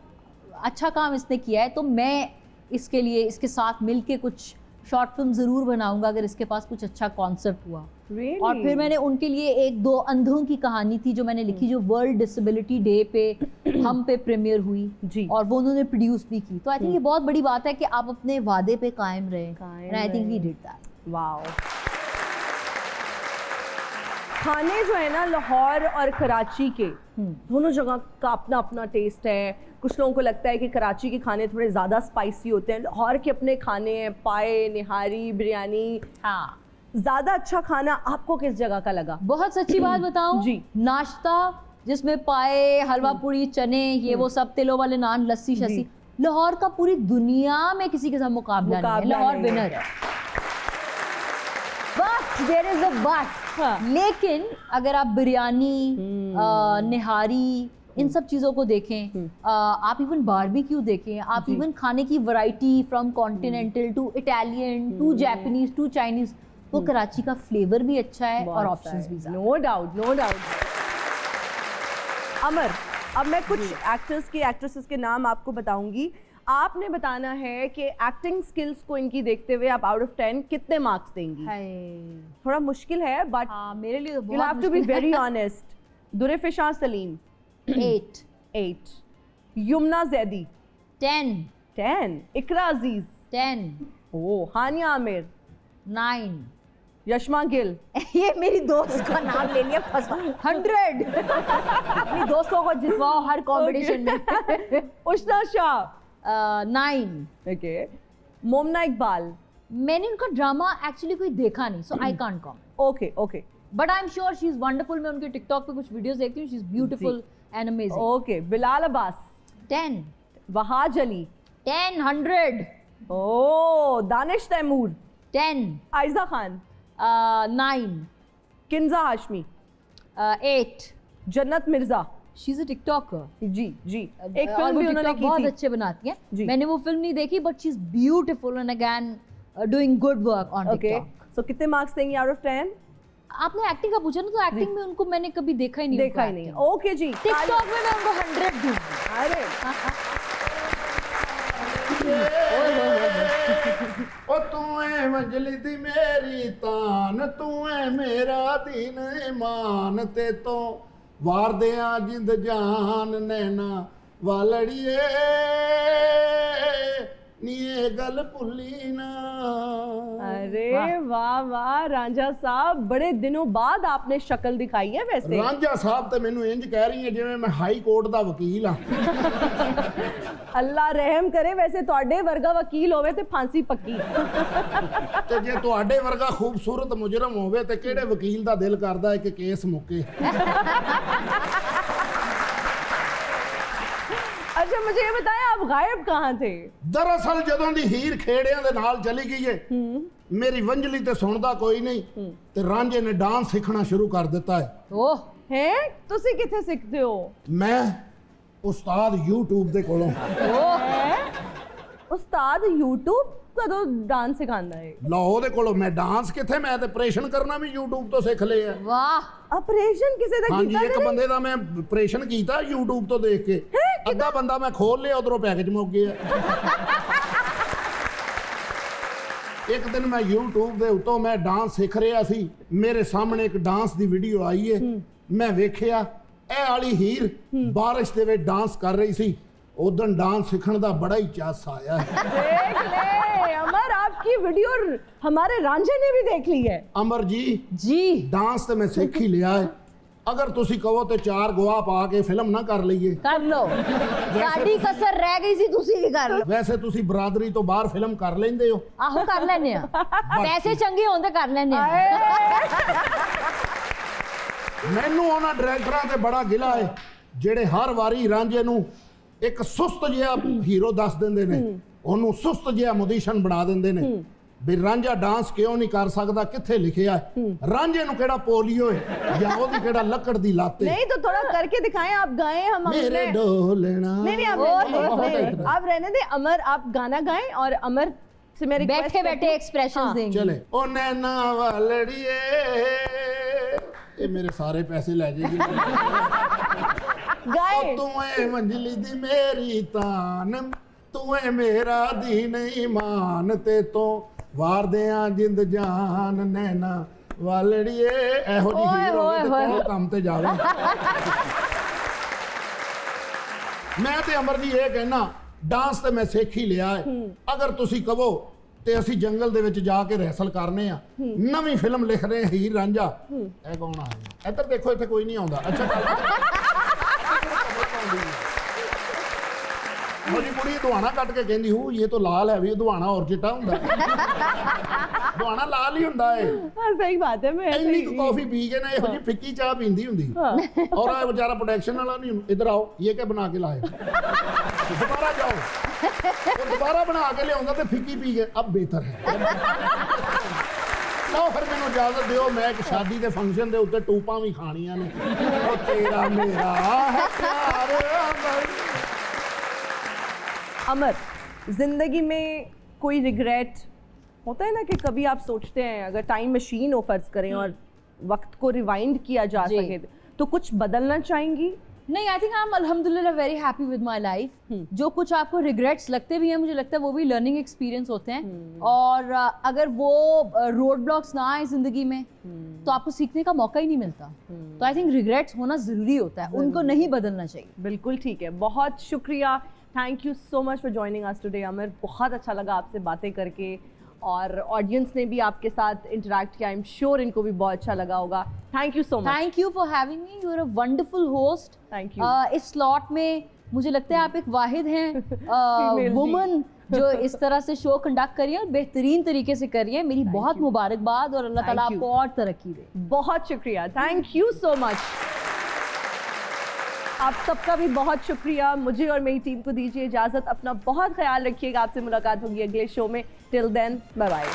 अच्छा काम इसने किया है, तो मैं इसके लिए इसके साथ मिलके कुछ शॉर्ट फिल्म ज़रूर बनाऊंगा अगर इसके पास कुछ अच्छा कॉन्सेप्ट हुआ। Really? और फिर मैंने उनके लिए 1-2 अंधों की कहानी थी जो मैंने लिखी, जो वर्ल्ड डिसेबिलिटी डे पे हम पे प्रीमियर हुई जी। और वो उन्होंने प्रोड्यूस भी की। तो आई थिंक ये बहुत बड़ी बात है कि आप अपने वादे पे कायम रहे, and I think he did that. Wow. खाने जो है ना लाहौर और कराची के, दोनों जगह का अपना अपना टेस्ट है। कुछ लोगों को लगता है कि कराची के खाने थोड़े ज़्यादा स्पाइसी होते हैं, लाहौर के अपने खाने हैं, पाए, निहारी, बिरयानी। हाँ, ज़्यादा अच्छा खाना आपको किस जगह का लगा? बहुत सच्ची बात बताऊं जी। नाश्ता जिसमें पाए, हलवा पूरी, चने, ये वो सब, तिलों वाले नान, लस्सी शस्सी, लाहौर का पूरी दुनिया में किसी के साथ मुकाबला नहीं है। लाहौर विनर है। But there is a but, लेकिन अगर आप बिरयानी, निहारी, इन सब चीज़ों को देखें, आप इवन बारबेक्यू देखें, आप इवन खाने की variety from continental to Italian to Japanese to Chinese, वो कराची का फ्लेवर भी अच्छा है और ऑप्शंस भी ज़्यादा। No doubt, no doubt. Amar, अब मैं कुछ एक्टर्स की एक्ट्रेसेस के नाम आपको बताऊंगी, आपने बताना है कि एक्टिंग स्किल्स को इनकी देखते हुए आप आउट ऑफ 10 कितने मार्क्स देंगी। थोड़ा मुश्किल है बट मेरे लिए तो यू हैव टू बी मुश्किल है। Very honest. दुरेफिशा सलीम 8 यमुना जैदी 10 इकरा अजीज 10 हानिया आमिर 9 यशमा गिल ये मेरी दोस्त का नाम ले लिया, 100 अपनी दोस्तों को जितवाओ हर कंपटीशन में। उष्णा शाह 9 ओके मोमना इकबाल मैंने उनका ड्रामा एक्चुअली कोई देखा नहीं, so I can't comment, okay okay but I am sure she is wonderful. मैं उनके टिकटॉक पे कुछ वीडियोस देखती हूँ, she is beautiful and amazing. Okay Bilal Abbas 10 Wahaj Ali 10 100 Danish Taimoor 10 Ayeza Khan 9 Kinza Hashmi 8 Jannat Mirza she is a TikToker. जी जी एक और फिल्म वो भी उन्होंने TikTok की बहुत थी अच्छे बनाती जी। हैं। मैंने वो फिल्म नहीं देखी but she is beautiful and again doing good work on okay TikTok. So कितने मार्क्स देंगे आउट ऑफ 10? आपने एक्टिंग का पूछा ना, तो एक्टिंग में उनको मैंने कभी देखा ही नहीं। देखा ही नहीं। ओके जी टिकटॉक में मैं उनको 100 दूंगी। अरे ओ तू है मंजली दी मेरी तान, तू है मेरा दीन ईमान, ते तो वार दिया जिंद जान नैना वालड़िए नी ये गल भुल्ली ना। अरे वाह वाह रांझा साहब, बड़े दिनों बाद आपने शक्ल दिखाई है वैसे। रांझा साहब ते मैनू इंज कह रही है जिवें मैं हाई कोर्ट दा वकील हाँ। अल्लाह रहम करे, वैसे ਤੁਹਾਡੇ ਵਰਗਾ ਵਕੀਲ ਹੋਵੇ ਤੇ ਫਾਂਸੀ ਪੱਕੀ। ਤੇ ਜੇ ਤੁਹਾਡੇ ਵਰਗਾ ਖੂਬਸੂਰਤ ਮੁਜਰਮ ਹੋਵੇ ਤੇ ਕਿਹੜੇ ਵਕੀਲ ਦਾ ਦਿਲ ਕਰਦਾ ਹੈ ਕਿ ਕੇਸ ਮੁੱਕੇ। अच्छा मुझे ये बताएं आप गायब कहाँ थे? दरअसल ਜਦੋਂ ਦੀ ਹੀਰ ਖੇੜਿਆਂ ਦੇ ਨਾਲ ਚਲੀ ਗਈ ਏ, ਮੇਰੀ ਵੰਜਲੀ ਤੇ ਸੁਣਦਾ ਕੋਈ ਨਹੀਂ ਤੇ ਰਾਂਝੇ ਨੇ ਡਾਂਸ ਸਿੱਖਣਾ ਸ਼ੁਰੂ ਕਰ ਦਿੱਤਾ ਹੈ। ओह हैं ਤੁਸੀਂ ਕਿੱਥੇ ਸਿੱਖਦੇ ਹੋ? ਮੈਂ ਉਸਤਾਦ YouTube ਦੇ ਕੋਲੋਂ। ਉਸਤਾਦ YouTube ਕਦੋਂ ਡਾਂਸ ਸਿਖਾਉਂਦਾ ਹੈ? ਲਓ ਉਹਦੇ ਕੋਲੋਂ ਮੈਂ ਡਾਂਸ ਕਿੱਥੇ, ਮੈਂ ਤੇ ਆਪਰੇਸ਼ਨ ਕਰਨਾ ਵੀ YouTube ਤੋਂ ਸਿੱਖ ਲਿਆ। वाह, ਆਪਰੇਸ਼ਨ ਕਿਸੇ ਦਾ ਹਾਂਜੀ ਕੀਤਾ ਇੱਕ ਬੰਦੇ ਦਾ ਮੈਂ ਆਪਰੇਸ਼ਨ ਕੀਤਾ YouTube ਤੋਂ ਦੇਖ ਕੇ, ਅੱਧਾ ਬੰਦਾ ਮੈਂ ਖੋਲ ਲਿਆ, ਉਧਰੋਂ ਪੈਕੇਜ ਮੁੱਕ ਗਿਆ। ਇੱਕ ਦਿਨ ਮੈਂ YouTube ਦੇ ਉੱਤੋਂ ਮੈਂ ਡਾਂਸ ਸਿੱਖ ਰਿਹਾ ਸੀ, ਮੇਰੇ ਸਾਹਮਣੇ ਇੱਕ ਡਾਂਸ ਦੀ ਵੀਡੀਓ ਆਈ ਏ, ਮੈਂ ਵੇਖਿਆ ਇਹ ਵਾਲੀ ਹੀਰ ਬਾਰਿਸ਼ ਦੇ ਵਿੱਚ ਡਾਂਸ ਕਰ ਰਹੀ ਸੀ। उदन डांस सीखने का बड़ा ही चास आया है। देख ले अमर, आपकी वीडियो हमारे रांझे ने भी देख ली है। अमर जी जी डांस तो मैं सीख ही लिया है, अगर तुसी कहो तो 4 गवाह पा के फिल्म ना कर लीए। कर लो, साडी कसर रह गई सी, तुसी भी कर लो। वैसे तुसी बरादरी तो बाहर फिल्म कर लेंदे हो। आहो कर लेने पैसे चंगे होंदे कर लेने। मैनू उन्हां डायरेक्टरां ते बड़ा गिला है जेड़े हर वारी रांझे नू एक सुस्त जिहा हीरो दस देंदे ने, ओनू सुस्त जिहा मुदीशन बना देंदे ने भी रांझा डांस क्यों नहीं कर सकदा, किथे लिखिया है? रांझे नू केड़ा पोलियो है या ओदी केड़ा लकड़ दी लात है? नहीं तो थोड़ा करके दिखाएं, आप गाएं, हम मेरे डोलना। नहीं आप रहने दे अमर, आप गाना गाएं और अमर से मेरी बैठे बैठे एक्सप्रेशन देंगे। चले ओ नैना वालड़िए, ये मेरे सारे पैसे ले जाएगी। गाएं। तू है मंजली दी मेरी तान, तू है मेरा दीन ईमान, ते तो वार दिया जिंद जान नैना वालड़िए। एहो जी हीर होवे ते कोई काम ते जावे। मैं ते अमर जी ये कहना डांस ते मैं सीख ही लिया है, अगर तुसी कहो ਤੇ ਅਸੀਂ ਜੰਗਲ ਦੇ ਵਿੱਚ ਜਾ ਕੇ ਰੈਸਲ ਕਰਨੇ ਆ, ਨਵੀਂ ਫਿਲਮ ਲਿਖ ਰਹੇ ਹੀਰ ਰਾਂਝਾ। ਇਹ ਕੌਣ ਆ? ਇੱਧਰ ਦੇਖੋ, ਇੱਥੇ ਕੋਈ ਨਹੀਂ ਆਉਂਦਾ। ਅੱਛਾ ਮੇਰੀ ਕੁੜੀ ਦੁਆਣਾ ਕੱਟ ਕੇ ਕਹਿੰਦੀ ਹੂ ਇਹ ਤਾਂ ਲਾਲ ਹੈ, ਵੀ ਦੁਆਣਾ ਹੋਰ ਚਿੱਟਾ ਹੁੰਦਾ। ਦੁਆਣਾ ਲਾਲ ਹੀ ਹੁੰਦਾ ਏ। हाँ सही बात है। मैं ਇੰਨੀ ਕੁ ਕਾਫੀ ਪੀ ਕੇ ਨਾ ਇਹੋ ਜਿਹੀ ਫਿੱਕੀ ਚਾਹ ਪੀਂਦੀ ਹੁੰਦੀ। ਔਰ ਇਹ ਵਿਚਾਰਾ ਪ੍ਰੋਡਕਸ਼ਨ ਵਾਲਾ ਨਹੀਂ, ਇੱਧਰ ਆਓ, ਇਹ ਕੀ ਬਣਾ ਕੇ ਲਾਏ? दोबारा जाओ, वो दोबारा बना के ले आऊंगा तो फिक्की पी गए, अब बेहतर है। ਲਓ ਫਿਰ ਮੈਨੂੰ ਇਜਾਜ਼ਤ ਦਿਓ, ਮੈਂ ਇੱਕ ਸ਼ਾਦੀ ਦੇ ਫੰਕਸ਼ਨ ਦੇ ਉੱਤੇ ਟੂਪਾਂ ਵੀ ਖਾਣੀਆਂ ਨੇ। ਉਹ ਤੇਰਾ ਮੇਰਾ ਹੈ ਪਿਆਰ ਅਮਰ। अमर, जिंदगी में कोई रिग्रेट होता है ना कि कभी आप सोचते हैं अगर टाइम मशीन हो फर्ज करें और वक्त को रिवाइंड किया जा जी। सके तो कुछ बदलना चाहेंगी? नहीं, आई थिंक आई एम अल्हम्दुलिल्लाह very happy with my life. जो कुछ आपको रिग्रेट्स लगते भी हैं, मुझे लगता है वो भी लर्निंग एक्सपीरियंस होते हैं। और अगर वो रोड ब्लॉक्स ना आए जिंदगी में तो आपको सीखने का मौका ही नहीं मिलता। तो आई थिंक रिग्रेट्स होना ज़रूरी होता है, उनको नहीं बदलना चाहिए। बिल्कुल ठीक है, बहुत शुक्रिया, thank you so much for joining us today Amar. बहुत अच्छा लगा आपसे बातें करके और ऑडियंस ने भी आपके साथ इंटरेक्ट किया, आई एम श्योर इनको भी बहुत अच्छा लगा होगा। Thank you so much. Thank you for having me, you are a wonderful host. Thank you. इस स्लॉट में मुझे लगता है आप एक वाहिद हैं Female वुमन जो इस तरह से शो कंडक्ट करी है और बेहतरीन तरीके से करी है। मेरी बहुत मुबारकबाद और अल्लाह ताला Thank you. आपको और तरक्की दे। बहुत शुक्रिया, थैंक यू सो मच। आप सबका भी बहुत शुक्रिया। मुझे और मेरी टीम को दीजिए इजाज़त, अपना बहुत ख्याल रखिएगा। आपसे मुलाकात होगी अगले शो में। Till then, bye bye.